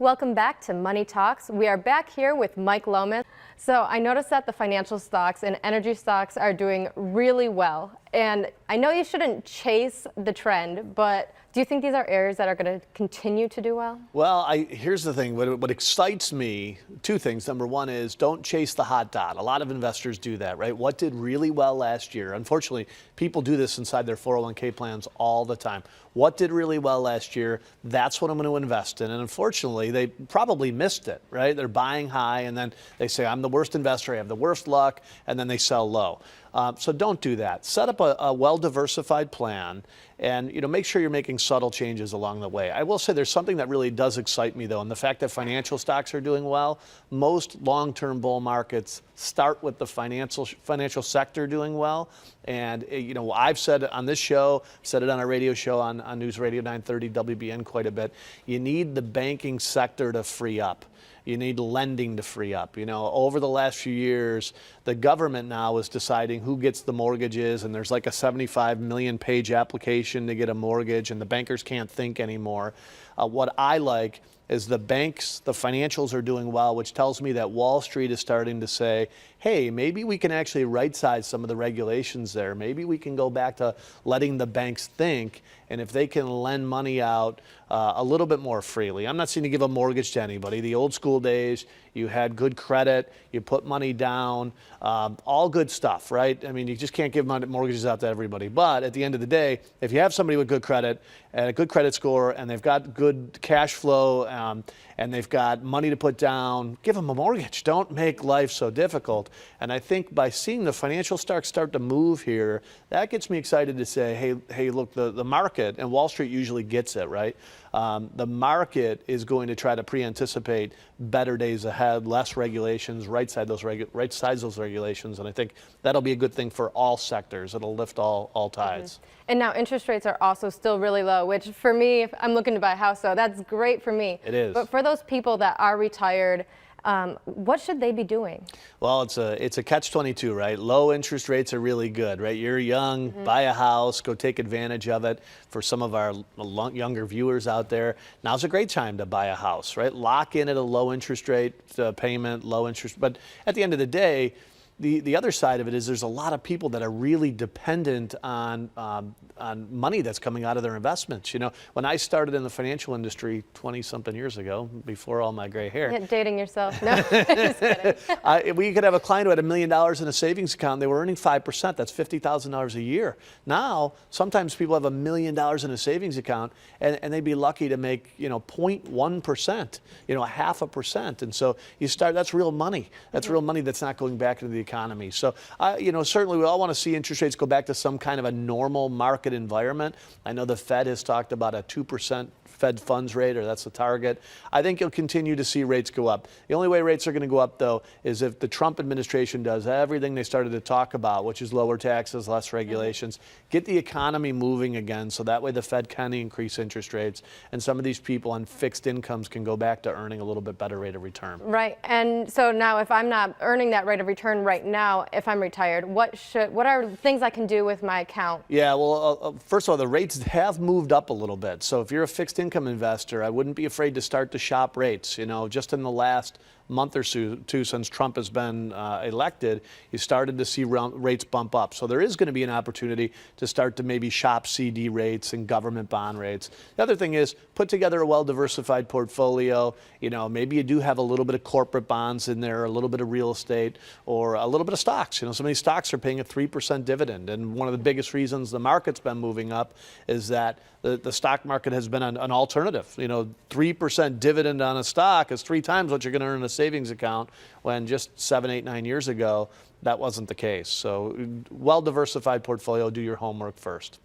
Welcome back to Money Talks. We are back here with Mike Lomas. So I noticed that the financial stocks and energy stocks are doing really well. And I know you shouldn't chase the trend, but do you think these are areas that are going to continue to do well? Well, here's the thing. What excites me, two things. Number one is don't chase the hot dot. A lot of investors do that, right? What did really well last year? Unfortunately, people do this inside their 401k plans all the time. What did really well last year? That's what I'm going to invest in. And unfortunately, they probably missed it, right? They're buying high and then they say, I'm the worst investor, I have the worst luck, and then they sell low. So don't do that. Set up a well-diversified plan and make sure you're making subtle changes along the way. I will say there's something that really does excite me, though, and the fact that financial stocks are doing well. Most long-term bull markets start with the financial sector doing well. And I've said it on this show, said it on our radio show on News Radio 930 WBN quite a bit. You need the banking sector to free up. You need lending to free up. Over the last few years, the government now is deciding who gets the mortgages, and there's like a 75 million page application to get a mortgage, and the bankers can't think anymore. What I like is the banks, the financials are doing well, which tells me that Wall Street is starting to say, hey, maybe we can actually right-size some of the regulations there. Maybe we can go back to letting the banks think, and if they can lend money out a little bit more freely. I'm not saying to give a mortgage to anybody. The old school days, you had good credit, you put money down, all good stuff, right? I mean, you just can't give mortgages out to everybody. But at the end of the day, if you have somebody with good credit and a good credit score and they've got good cash flow and they've got money to put down, give them a mortgage. Don't make life so difficult. And I think by seeing the financial stocks start to move here, that gets me excited to say, hey, look, the market, and Wall Street usually gets it, right? The market is going to try to pre-anticipate better days ahead, less regulations, right-size those regulations, and I think that'll be a good thing for all sectors. It'll lift all tides. Mm-hmm. And now interest rates are also still really low, which for me, if I'm looking to buy a house, so that's great for me. It is. But for those people that are retired, what should they be doing? Well, it's a catch-22, right? Low interest rates are really good, right? You're young, buy a house, go take advantage of it. For some of our younger viewers out there, now's a great time to buy a house, right? Lock in at a low interest rate payment, low interest. But at the end of the day, the other side of it is there's a lot of people that are really dependent on money that's coming out of their investments. When I started in the financial industry 20-something years ago, before all my gray hair. Yeah, dating yourself. No, just kidding. We could have a client who had $1 million in a savings account. They were earning 5%. That's $50,000 a year. Now, sometimes people have $1 million in a savings account, and they'd be lucky to make 0.1%, 0.5%. And so you start. That's real money. That's real money that's not going back into the economy. So, certainly we all want to see interest rates go back to some kind of a normal market environment. I know the Fed has talked about a 2% Fed funds rate, or that's the target. I think you'll continue to see rates go up. The only way rates are going to go up, though, is if the Trump administration does everything they started to talk about, which is lower taxes, less regulations, get the economy moving again, so that way the Fed can increase interest rates, and some of these people on fixed incomes can go back to earning a little bit better rate of return. Right. And so now if I'm not earning that rate of return right now, if I'm retired, what are things I can do with my account? Yeah, well, first of all, the rates have moved up a little bit. So if you're a fixed income investor, I wouldn't be afraid to start to shop rates. Just in the last month or two since Trump has been elected, you started to see rates bump up. So there is going to be an opportunity to start to maybe shop CD rates and government bond rates. The other thing is put together a well-diversified portfolio. Maybe you do have a little bit of corporate bonds in there, a little bit of real estate, or a little bit of stocks. Some of these stocks are paying a 3% dividend. And one of the biggest reasons the market's been moving up is that the stock market has been an alternative. 3% dividend on a stock is 3 times what you're going to earn in a savings account, when just 7, 8, 9 years ago, that wasn't the case. So well-diversified portfolio, do your homework first.